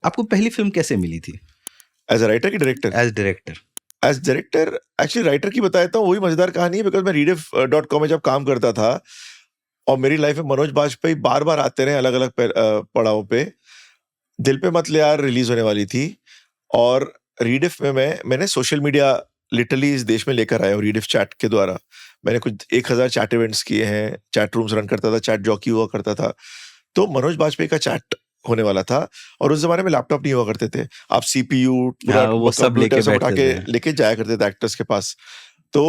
आपको पहली फिल्म कैसे मिली थी एज अ राइटर की director? As director? As director actually writer की बता देता हूँ, वही मजेदार कहानी है। बिकॉज मैं rediff.com में जब काम करता था और मेरी लाइफ में मनोज बाजपेयी बार बार आते रहे अलग अलग पड़ाव पे। दिल पे मत ले यार रिलीज होने वाली थी और रीडिफ में मैंने सोशल मीडिया लिटरली इस देश में लेकर आया हूँ। रीडिफ चैट के द्वारा मैंने कुछ 1000 चैट इवेंट्स किए हैं, चैट रूम्स रन करता था, चैट जॉकी हुआ करता था। तो मनोज बाजपेयी का चैट होने वाला था और उस जमाने में लैपटॉप नहीं हुआ करते थे, आप सीपीयू पूरा वो सब लेके कंप्यूटर सब उठा बैठते के थे। लेके जाया करते थे एक्टर्स के पास। तो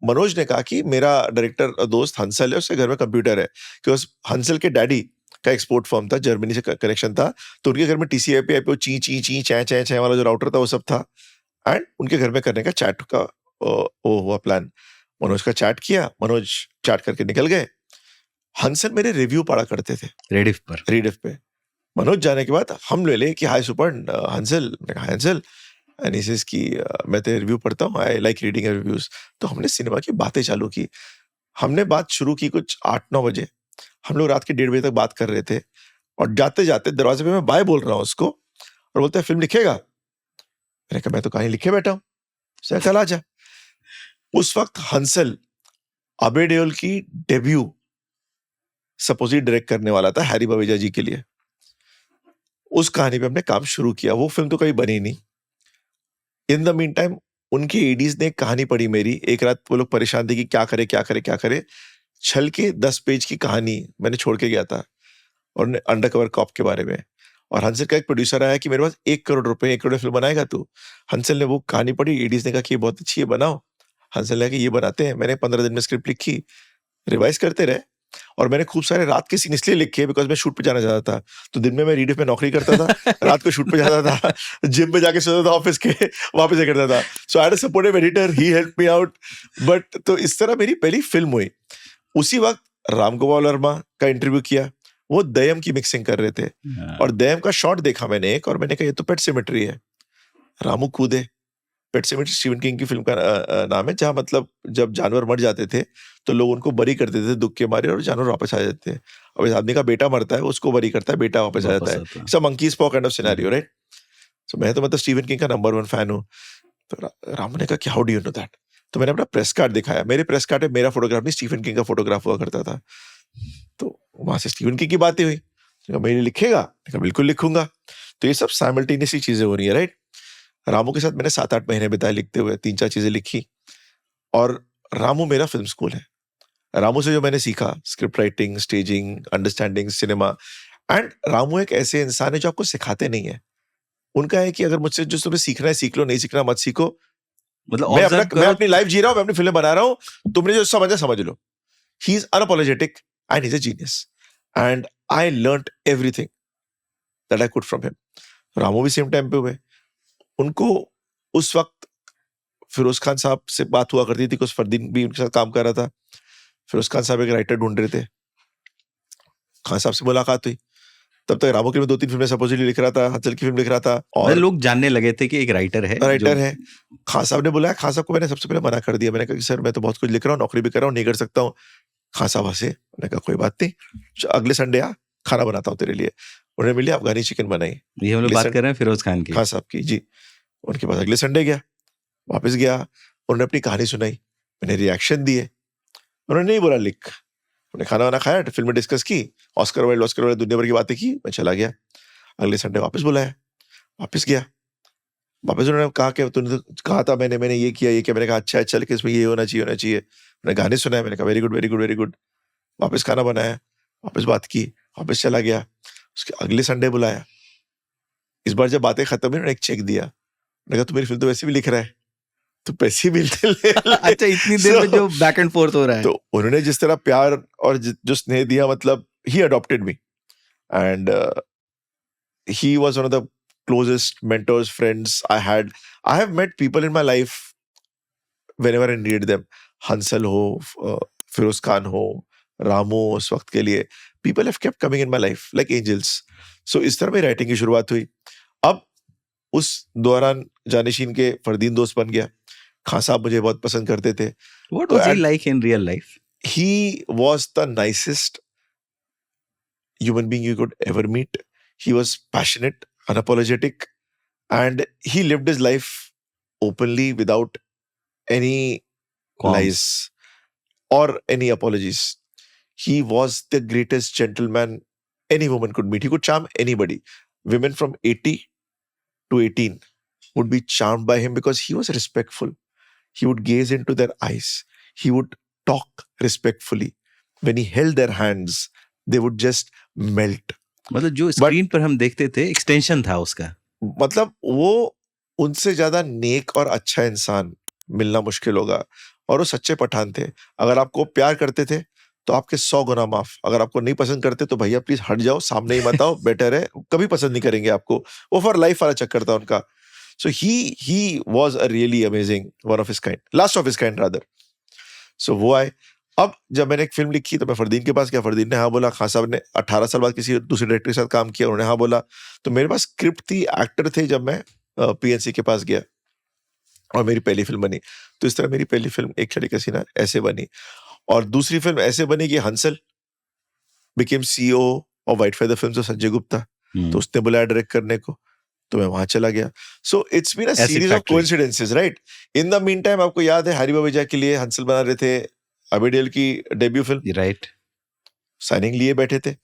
मनोज ने कहा कि मेरा डायरेक्टर दोस्त हंसल है, उसके घर में कंप्यूटर है, क्योंकि हंसल के डैडी का एक्सपोर्ट फर्म था, जर्मनी से कनेक्शन था, तो उनके घर में टीसीआईपी ची ची ची चै चै चै वाला जो राउटर था वो सब था। एंड उनके घर में करने का चैट का वो हुआ प्लान। मनोज का चैट किया, मनोज चैट करके निकल गए। हंसल मेरे रिव्यू पढ़ा करते थे रीडिफ पे। मनोज जाने के बाद हम ले कि hi super Hansal, Hansal and he says कि मैं तेरे रिव्यू पढ़ता हूँ, I like reading your reviews. तो हमने सिनेमा की बातें चालू की। हमने बात शुरू की कुछ 8-9 बजे, हम लोग रात के 1:30 बजे तक बात कर रहे थे और जाते जाते दरवाजे पे मैं बाय बोल रहा हूँ उसको और बोलता है फिल्म लिखेगा? मैंने कहा मैं तो कहानी लिखे बैठा हूँ, कल आ जा। उस वक्त हंसल अबे देओल की डेब्यू सपोजिट डायरेक्ट करने वाला था हैरी बवेजा जी के लिए। उस कहानी पे हमने काम शुरू किया। वो फिल्म तो कभी बनी नहीं। इन द मीन टाइम उनके एडीज ने एक कहानी पढ़ी मेरी। एक रात वो लोग परेशान थे कि क्या करे क्या करे क्या करे। छल के 10 पेज की कहानी मैंने छोड़ के गया था और अंडरकवर कॉप के बारे में। और हंसल का एक प्रोड्यूसर आया कि मेरे पास 1 करोड़ रुपए, 1 करोड़ फिल्म बनाएगा तू? हंसल ने वो कहानी पढ़ी, एडीज ने कहा कि ये बहुत अच्छी है, बनाओ। हंसल ने कहा कि ये बनाते हैं। मैंने 15 दिन में स्क्रिप्ट लिखी, रिवाइज करते रहे और मैंने खूब सारे रात के सीन इसलिए लिखे बिकॉज मैं शूट पे जाना चाहता था। तो दिन में मैं रीडिफ में नौकरी करता था, रात को शूट पे जाता था, जिम पे जाके सोता था ऑफिस के, वापस से करता था। So I had a supportive editor, he help me out. But तो इस तरह मेरी पहली फिल्म हुई। उसी वक्त राम गोपाल वर्मा का इंटरव्यू किया, वो दयम की मिक्सिंग कर रहे थे और दयम का शॉट देखा मैंने एक, और मैंने कहा ये तो पेट सिमेट्री है। रामू कूदे। पेट सिमेट्री स्टीवन किंग की फिल्म का नाम है, जहां मतलब जब जानवर मर जाते थे तो लोग उनको बरी कर देते थे दुख के मारे और जानवर वापस आ जाते हैं। अब इस आदमी का बेटा मरता है, उसको बरी करता है, बेटा वापस आ जाता है। इट्स अ मंकीज पॉ काइंड ऑफ सिनेरियो, राइट? सो मैं तो मतलब स्टीवन किंग का नंबर 1 फैन हूँ। तो रामू ने कहा कि how do you know that? तो मैंने अपना प्रेस कार्ड दिखाया। मेरे प्रेस कार्ड में मेरा फोटोग्राफ नहीं, स्टीवन किंग का फोटोग्राफ हुआ करता था। तो वहां से स्टीवन किंग की बातें हुई। मेरे लिखेगा? बिल्कुल लिखूंगा। तो ये सब साइमल्टेनियसली चीजें हो रही है, राइट? रामू के साथ मैंने 7-8 महीने बिताए लिखते हुए, 3-4 चीजें लिखी। और रामू मेरा फिल्म स्कूल है। रामू से जो मैंने सीखा, script writing, staging, understanding cinema. And Ramu एक ऐसे इंसान है जो आपको सिखाते नहीं है। उनका है कि अगर मुझसे जो तुम्हें सीखना है सीख लो, नहीं सीखना मत सीखो। मतलब मैं अपनी लाइफ जी रहा हूँ, मैं अपनी फिल्म बना रहा हूँ, तुमने जो समझा समझ लो। He is unapologetic and he is a genius and I learned everything that I could from him. Ramu भी सेम टाइम पे हुए। उनको उस वक्त फिरोज खान साहब से बात हुआ करती थी, कुछ फरदीन भी उनके साथ काम कर रहा था। फिरोज खान साहब एक राइटर ढूंढ रहे थे, खान साहब से मुलाकात हुई। तब तक रामू की मैं 2-3 फिल्में सपोजिटली लिख रहा था, हंसल की फिल्म लिख रहा था और लोग जानने लगे थे कि एक राइटर है। खान साहब ने बुलाया। खान साहब को मैंने सबसे पहले मना कर दिया। मैंने कहा कि सर मैं तो बहुत कुछ लिख रहा हूँ, नौकरी भी कर रहा हूँ, नहीं कर सकता हूँ। खान साहब हंसे। मैंने कहा कोई बात नहीं, अगले संडे आ, खाना बनाता हूँ तेरे लिए। उन्हें मिली अफगानी चिकन बनाई। ये हम लोग बात कर रहे हैं फिरोज खान की, खान साहब की जी। उनके पास अगले संडे गया, वापस गया, उन्होंने अपनी कहानी सुनाई, मैंने रिएक्शन दिए। उन्होंने नहीं बोला लिख। उन्होंने खाना वाना खाया, फिल्में डिस्कस की, ऑस्कर वाइल्ड दुनिया भर की बातें की, मैं चला गया। अगले संडे वापस बुलाया, वापस गया। वापस उन्होंने कहा कि तूने तो कहा था, मैंने ये किया ये किया। मैंने कहा अच्छा अच्छा, लेकिन इसमें ये होना चाहिए। मैंने गाने सुनाए, मैंने कहा very good very good very good. वापस खाना बनाया, वापस बात की, वापस चला गया। उसके अगले संडे बुलाया। इस बार जब बातें खत्म हुई, उन्होंने एक चेक दिया। मैंने कहा तू मेरी फिल्म तो वैसे भी लिख रहा है, तो पैसे भी ले। अच्छा, इतनी देर में जो बैक एंड फोर्थ हो रहा है। तो उन्होंने जिस तरह प्यार और जो स्नेह दिया, मतलब he adopted me and he was one of the closest mentors, friends I had. I have met people in my life whenever I needed them. Hansal ho, Feroz Khan ho, Ramu उस वक्त के लिए. People have kept coming in my life like angels. So इस तरह मेरी writing की शुरुआत हुई। अब उस दौरान जानिशीन के फरदीन दोस्त बन गया। खान साहब मुझे बहुत पसंद करते थे। What was he like in real life? He was the nicest human being you could ever meet. He was passionate. unapologetic, and he lived his life openly without any Qualms. lies or any apologies. He was the greatest gentleman any woman could meet. He could charm anybody. Women from 80 to 18 would be charmed by him because he was respectful. He would gaze into their eyes. He would talk respectfully. When he held their hands, they would just melt. मतलब जो screen पर हम देखते थे extension था उसका. मतलब वो उनसे ज्यादा नेक और अच्छा इंसान मिलना मुश्किल होगा. और वो सच्चे पठान थे. अगर आपको प्यार करते थे तो आपके 100 गुना माफ. अगर आपको नहीं पसंद करते तो भैया प्लीज हट जाओ, सामने ही मत आओ, बेटर है, कभी पसंद नहीं करेंगे आपको. वो फॉर लाइफ वाला चक्कर था उनका. So he was a really amazing, one of his kind, last of his kind rather. So वो आए. अब जब मैंने एक फिल्म लिखी तो मैं फरदीन के पास गया. फरदीन ने हाँ बोला. खान साहब ने 18 साल बाद किसी दूसरे डायरेक्टर के साथ काम किया, उन्होंने हाँ बोला. तो मेरे पास स्क्रिप्ट थी, एक्टर थे. जब मैं पीएनसी के पास गया और मेरी पहली फिल्म बनी, तो इस तरह मेरी पहली फिल्म एक छड़ी का सीना ऐसे बनी. और दूसरी फिल्म ऐसे बनी कि Hansal became CEO of white feather films, Sanjay Gupta. तो उसने बुलाया डायरेक्ट करने को, तो मैं वहां चला गया. So it's been a series of coincidences, right. In the meantime आपको याद है हरिबा विजय के लिए हंसल बना रहे थे, अबेडियल की डेब्यू फिल्म, राइट. साइनिंग लिए बैठे थे.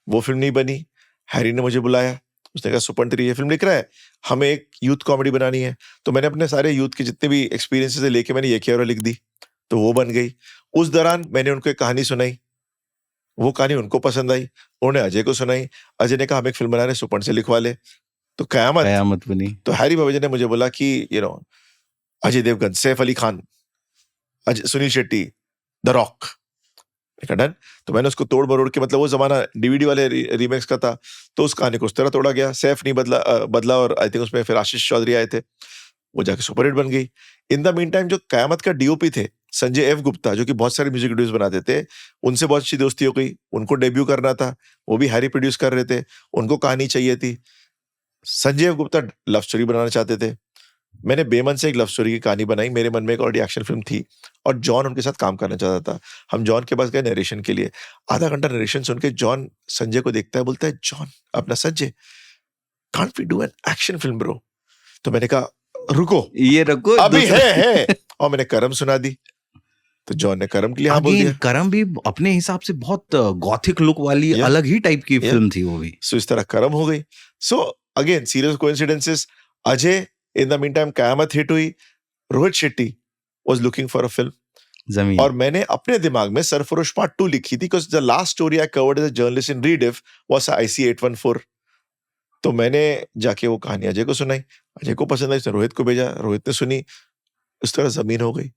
वो फिल्म नहीं बनी. हैरी ने मुझे बुलाया. उसने कहा सुपन तेरी ये फिल्म लिख रहा है, हमें एक यूथ कॉमेडी बनानी है. तो मैंने अपने सारे यूथ के जितने भी एक्सपीरियंसेस लेके मैंने ये किया और लिख दी. तो वो बन गई. उस दौरान मैंने उनको एक कहानी सुनाई. वो कहानी उनको पसंद आई. उन्होंने अजय को सुनाई. अजय ने कहा हम एक फिल्म बना रहे, सुपन से लिखवा ले. तो कयामत बनी. तो हैरी बाबा ने मुझे बोला कि Ajay Devgan, Saif Ali Khan, Suniel Shetty, the Rock. Done. तो मैंने उसको तोड़ मरोड़ के, मतलब वो जमाना डीवीडी वाले रीमेक्स का था, तो उस कहानी को उस तरह तोड़ा गया. सैफ नहीं बदला और आई थिंक उसमें फिर आशीष चौधरी आए थे. वो जाके सुपरहिट बन गई. इन द मीन टाइम जो कयामत का डीओपी थे संजय एफ गुप्ता, जो कि बहुत सारे म्यूजिक वीडियोस बनाते थे, उनसे बहुत अच्छी दोस्ती हो गई. उनको डेब्यू करना था, वो भी हैरी प्रोड्यूस कर रहे थे. उनको कहानी चाहिए थी. Sanjay F Gupta love story बनाना चाहते थे. मैंने बेमन से एक लव स्टोरी की कहानी बनाई. मेरे मन में एक ऑलरेडी एक्शन फिल्म थी और जॉन उनके साथ काम करना चाहता था. हम जॉन के पास गए नरेशन के लिए. आधा घंटा नरेशन सुन के जॉन संजय को देखता है, बोलता है जॉन अपना Sanjay, can't we do an action film bro. तो मैंने कहा रुको, ये रखो अभी है. और मैंने करम सुना दी. तो जॉन ने करम के लिए हाँ बोल दिया. करम भी अपने हिसाब से बहुत गॉथिक लुक वाली अलग ही टाइप की फिल्म थी वो भी. सो इस तरह करम हो गई. So again serious coincidences. Ajay, in the meantime Qayamat hit हुई. Rohit Shetty was looking for a film Zameen. और मैंने अपने दिमाग में सरफरोश पार्ट 2 लिखी थी, because the last story I covered as a journalist in Rediff was IC814. तो मैंने जाके वो कहानी अजय को सुनाई. अजय को पसंद आई, उसने रोहित को भेजा, रोहित ने सुनी. उस तरह जमीन हो गई.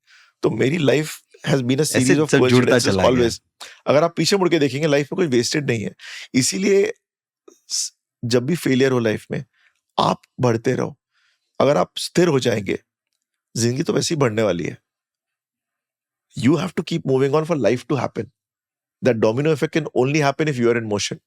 तो मेरी life has been a series of coincidences always. अगर आप पीछे मुड़ के देखेंगे लाइफ में कोई वेस्टेड नहीं है. इसीलिए जब भी फेलियर हो लाइफ में, आप बढ़ते रहो. अगर आप स्थिर हो जाएंगे, जिंदगी तो वैसे ही बढ़ने वाली है. You have to keep moving on for life to happen. That domino effect can only happen if you are in motion.